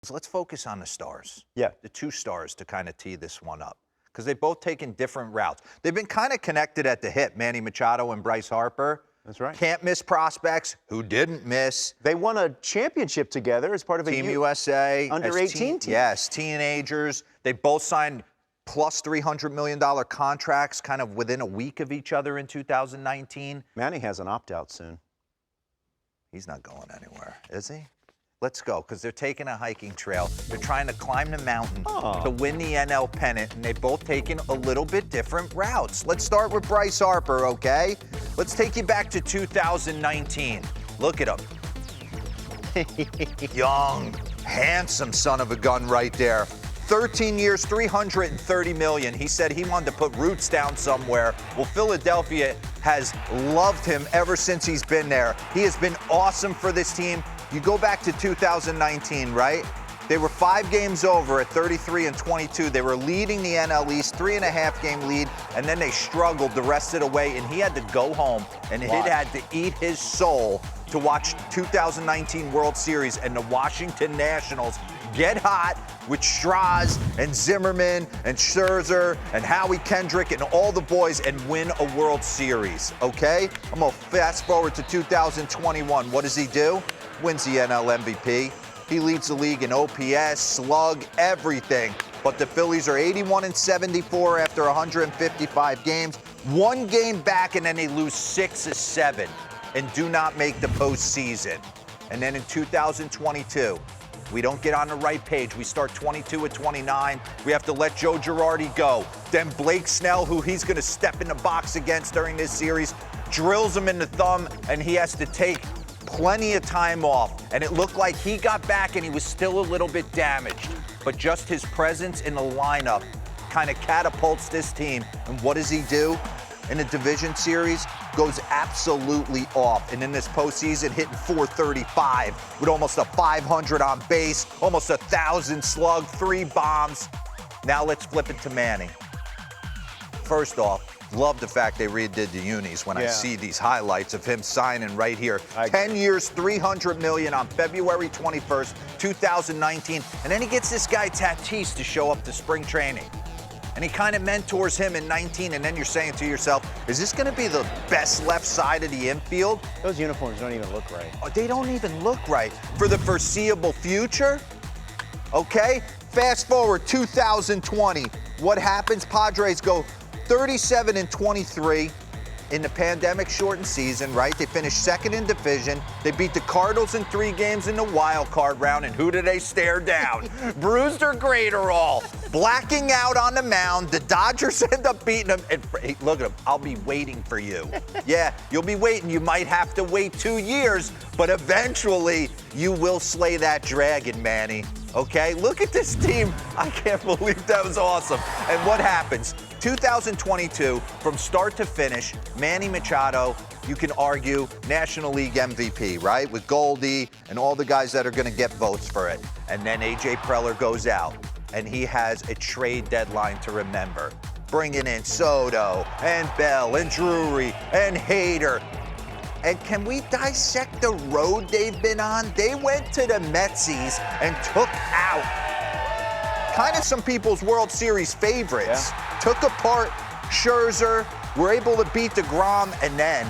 So let's focus on the stars. Yeah. The two stars to kind of tee this one up. Because they've both taken different routes. They've been kind of connected at the hip, Manny Machado and Bryce Harper. That's right. Can't miss prospects who didn't miss. They won a championship together as part of a Team USA. under 18 team. Yes, teenagers. They both signed plus $300 million contracts kind of within a week of each other in 2019. Manny has an opt-out soon. He's not going anywhere, is he? Let's go, because they're taking a hiking trail. They're trying to climb the mountain to win the NL pennant, and they've both taken a little bit different routes. Let's start with Bryce Harper, okay? Let's take you back to 2019. Look at him. Young, handsome son of a gun right there. 13 years, $330 million. He said he wanted to put roots down somewhere. Well, Philadelphia has loved him ever since he's been there. He has been awesome for this team. You go back to 2019, right? They were 5 games over at 33-22. They were leading the NL East, 3.5-game lead, and then they struggled the rest of the way, and he had to go home, and it had to eat his soul to watch 2019 World Series and the Washington Nationals get hot with Straz and Zimmerman and Scherzer and Howie Kendrick and all the boys and win a World Series, okay? I'm going to fast forward to 2021. What does he do? Wins the NL MVP. He leads the league in OPS, slug, everything. But the Phillies are 81-74 after 155 games. 1 game back, and then they lose 6 of 7 and do not make the postseason. And then in 2022, we don't get on the right page. We start 22-29. We have to let Joe Girardi go. Then Blake Snell, who he's going to step in the box against during this series, drills him in the thumb, and he has to take plenty of time off. And it looked like he got back and he was still a little bit damaged. But just his presence in the lineup kind of catapults this team. And what does he do in a division series? Goes absolutely off. And in this postseason, hitting .435 with almost a 500 on base, almost 1,000 slug, 3 bombs. Now let's flip it to Manny. First off, love the fact they redid the unis when I see these highlights of him signing right here. 10 years, $300 million on February 21st, 2019. And then he gets this guy Tatis to show up to spring training. And he kind of mentors him in 19, and then you're saying to yourself, is this going to be the best left side of the infield? Those uniforms don't even look right. Oh, they don't even look right for the foreseeable future. Okay, fast forward 2020. What happens? Padres go 37-23 in the pandemic-shortened season, right? They finished second in division. They beat the Cardinals in 3 games in the wild card round, and who do they stare down? Brewster Graterol, blacking out on the mound. The Dodgers end up beating them. And hey, look at him. I'll be waiting for you. Yeah, you'll be waiting. You might have to wait 2 years, but eventually you will slay that dragon, Manny. Okay, look at this team. I can't believe that was awesome. And what happens? 2022, from start to finish, Manny Machado, you can argue, National League MVP, right? With Goldie and all the guys that are going to get votes for it. And then A.J. Preller goes out, and he has a trade deadline to remember. Bringing in Soto and Bell and Drury and Hader. And can we dissect the road they've been on? They went to the Metsies and took out kind of some people's World Series favorites. Took apart Scherzer, were able to beat DeGrom, and then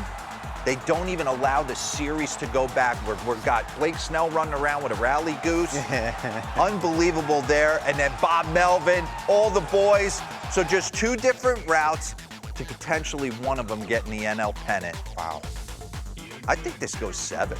they don't even allow the series to go back. We've got Blake Snell running around with a rally goose. Unbelievable there. And then Bob Melvin, all the boys. So just 2 different routes to potentially one of them getting the NL pennant. Wow. I think this goes 7.